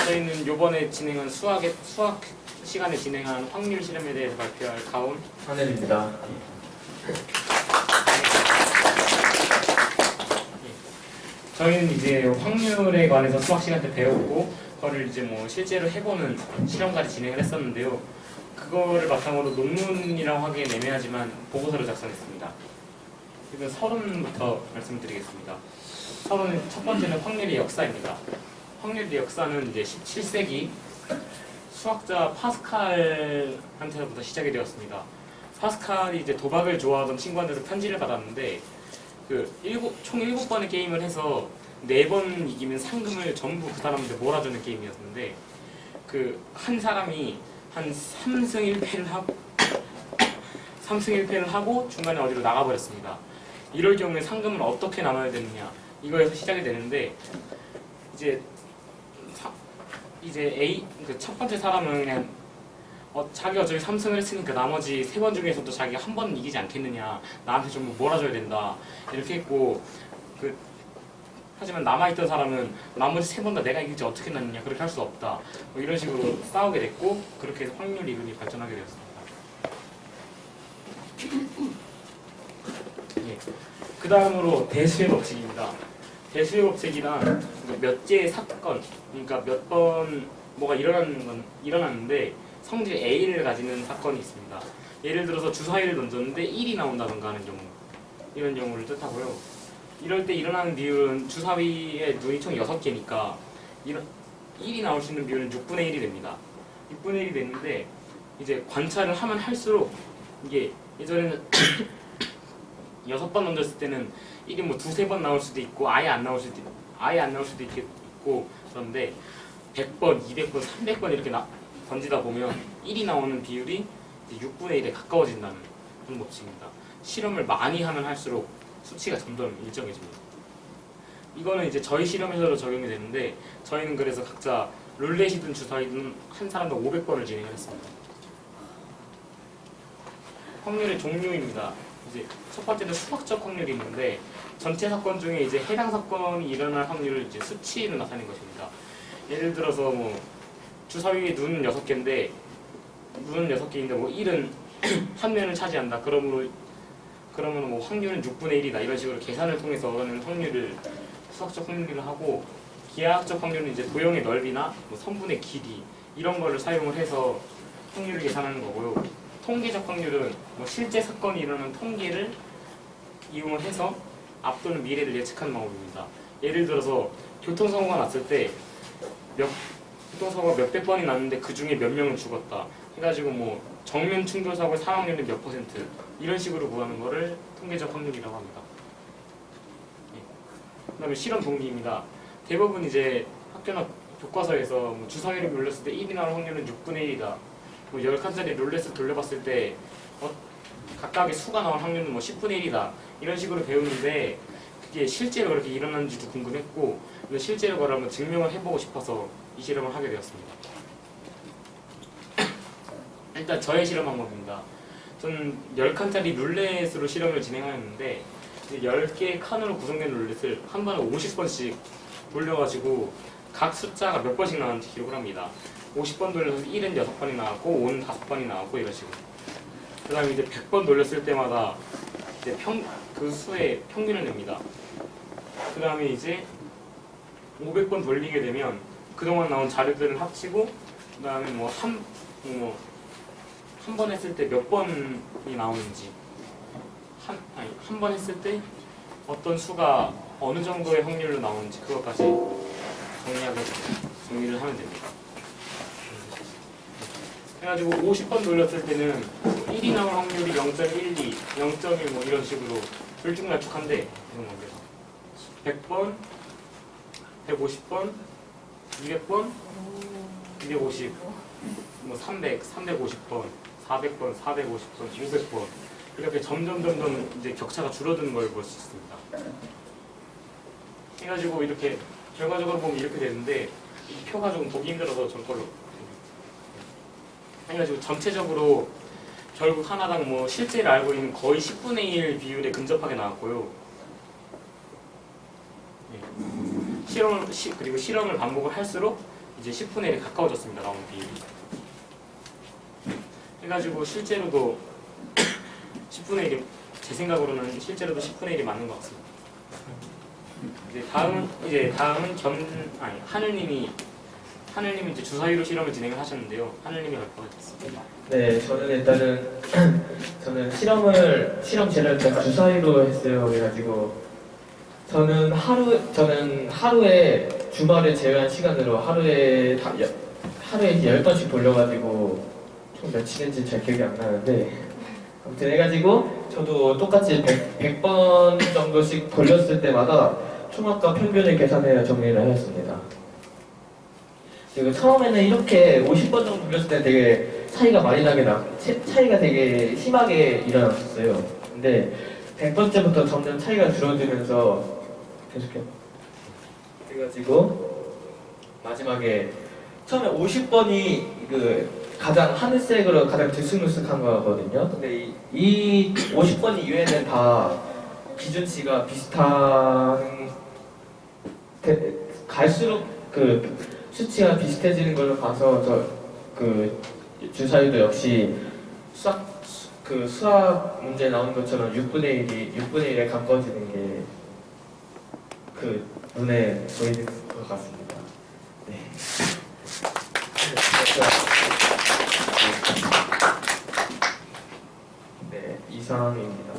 저희는 요번에 진행한 수학 시간에 진행한 확률 실험에 대해서 발표할 가온 하늘입니다. 저희는 이제 확률에 관해서 수학 시간 때 배웠고 그거를 이제 뭐 실제로 해보는 실험까지 진행을 했었는데요. 그거를 바탕으로 논문이라고 하기엔 애매하지만 보고서를 작성했습니다. 일단 서론부터 말씀드리겠습니다. 서론은 첫 번째는 확률의 역사입니다. 확률의 역사는 이제 17세기 수학자 파스칼한테서부터 시작이 되었습니다. 파스칼이 이제 도박을 좋아하던 친구한테서 편지를 받았는데 총 7번의 게임을 해서 4번 이기면 상금을 전부 그 사람한테 몰아주는 게임이었는데 한 사람이 한 3승 1패를 하고 중간에 어디로 나가버렸습니다. 이럴 경우에 상금을 어떻게 나눠야 되느냐 이거에서 시작이 되는데 이제 첫 번째 사람은 그냥 자기가 어차피 3승을 했으니까 나머지 3번 중에서도 자기가 한 번은 이기지 않겠느냐 나한테 좀 몰아줘야 된다 이렇게 했고 하지만 남아있던 사람은 나머지 3번 다 내가 이길지 어떻게 났느냐 그렇게 할 수 없다 뭐 이런 식으로 싸우게 됐고 그렇게 해서 확률 이론이 발전하게 되었습니다. 예. 그 다음으로 대수의 법칙입니다. 대수의 법칙이란 몇 개의 사건, 그러니까 몇 번 뭐가 일어났는데 성질 A를 가지는 사건이 있습니다. 예를 들어서 주사위를 던졌는데 1이 나온다던가 하는 경우, 이런 경우를 뜻하고요. 이럴 때 일어나는 비율은 주사위의 눈이 총 6개니까 1이 나올 수 있는 비율은 6분의 1이 됩니다. 6분의 1이 되는데 이제 관찰을 하면 할수록 이게 예전에는 6번 던졌을 때는 1이 뭐 2-3번 나올 수도 있고 아예 안 나올 수도 있고 그런데 100번, 200번, 300번 이렇게 던지다 보면 1이 나오는 비율이 6분의 1에 가까워진다는 그런 법칙입니다. 실험을 많이 하면 할수록 수치가 점점 일정해집니다. 이거는 이제 저희 실험에서도 적용이 되는데 저희는 그래서 각자 룰렛이든 주사위든 한 사람당 500번을 진행을 했습니다. 확률의 종류입니다. 이제 첫 번째는 수학적 확률이 있는데 전체 사건 중에 이제 해당 사건이 일어날 확률을 이제 수치로 나타낸 것입니다. 예를 들어서 뭐 주사위의 눈은 6개인데 눈은 6개인데 뭐 1은 한 면을 차지한다. 그러면 뭐 확률은 6분의 1이다. 이런 식으로 계산을 통해서 얻어낸 확률을 수학적 확률을 하고 기하학적 확률은 이제 도형의 넓이나 뭐 선분의 길이 이런 거를 사용을 해서 확률을 계산하는 거고요. 통계적 확률은 뭐 실제 사건이 일어나는 통계를 이용을 해서 앞 또는 미래를 예측하는 방법입니다. 예를 들어서 교통사고가 났을 때 교통사고가 몇백 번이 났는데 그 중에 몇 명은 죽었다 해가지고 뭐 정면 충돌 사고의 사망률은 몇 퍼센트 이런 식으로 구하는 거를 통계적 확률이라고 합니다. 그 다음에 실험 동기입니다. 대부분 이제 학교나 교과서에서 뭐 주사위를 눌렀을 때 1이 나올 확률은 6분의 1이다. 뭐 10칸짜리 룰렛을 돌려봤을 때 각각의 수가 나올 확률은 뭐 10분의 1이다. 이런 식으로 배우는데 그게 실제로 그렇게 일어나는지도 궁금했고 실제로 그걸 한번 증명을 해보고 싶어서 이 실험을 하게 되었습니다. 일단 저의 실험 방법입니다. 저는 10칸짜리 룰렛으로 실험을 진행하였는데 10개의 칸으로 구성된 룰렛을 한 번에 50번씩 돌려가지고 각 숫자가 몇 번씩 나왔는지 기록을 합니다. 50번 돌려서 1은 6번이 나왔고 5는 5번이 나왔고 이런 식으로. 그 다음에 이제 100번 돌렸을 때마다 이제 그 수의 평균을 냅니다. 그 다음에 이제 500번 돌리게 되면 그동안 나온 자료들을 합치고 그 다음에 뭐 한 번 했을 때 몇 번이 나오는지 한 번 했을 때 어떤 수가 어느 정도의 확률로 나오는지 그것까지 정리를 하면 됩니다. 해가지고 50번 돌렸을 때는 1이 나올 확률이 0.12, 0.1 뭐 이런 식으로 들쭉날쭉한데 100번, 150번, 200번, 250, 뭐 300, 350번, 400번, 450번, 500번 이렇게 점점 이제 격차가 줄어드는 걸 볼 수 있습니다. 해가지고 이렇게 결과적으로 보면 이렇게 되는데 이 표가 조금 보기 힘들어서 전 걸로 해가지고 전체적으로 결국 하나당 뭐 실제로 알고 있는 거의 10분의 1 비율에 근접하게 나왔고요. 그리고 실험을 반복을 할수록 이제 10분의 1에 가까워졌습니다. 나온 비율이. 해가지고 실제로도 10분의 1이 제 생각으로는 실제로도 10분의 1이 맞는 것 같습니다. 다음은 하늘님이 이제 주사위로 실험을 진행을 하셨는데요. 하늘님이 발표가 됐습니다. 네, 저는 일단은 저는 실험 재료를 다 주사위로 했어요. 그래가지고 저는 하루에 주말을 제외한 시간으로 하루에 10번씩 돌려가지고 총 며칠인지 잘 기억이 안 나는데 아무튼 해가지고 저도 똑같이 100번 정도씩 돌렸을 때마다 총합과 평균을 계산해야 정리를 하였습니다. 그리고 처음에는 이렇게 50번 정도 돌렸을 때 되게 차이가 되게 심하게 일어났었어요. 근데 100번째부터 점점 차이가 줄어들면서 계속해요. 그래가지고 마지막에 처음에 50번이 가장 하늘색으로 가장 들쑥날쑥한 거거든요. 근데 이 50번 이외에는 다 기준치가 갈수록 수치가 비슷해지는 걸로 봐서 주사위도 역시 수학 문제 나온 것처럼 6분의 1에 가까워지는 게 눈에 보이는 것 같습니다. 네. 네, 이상입니다.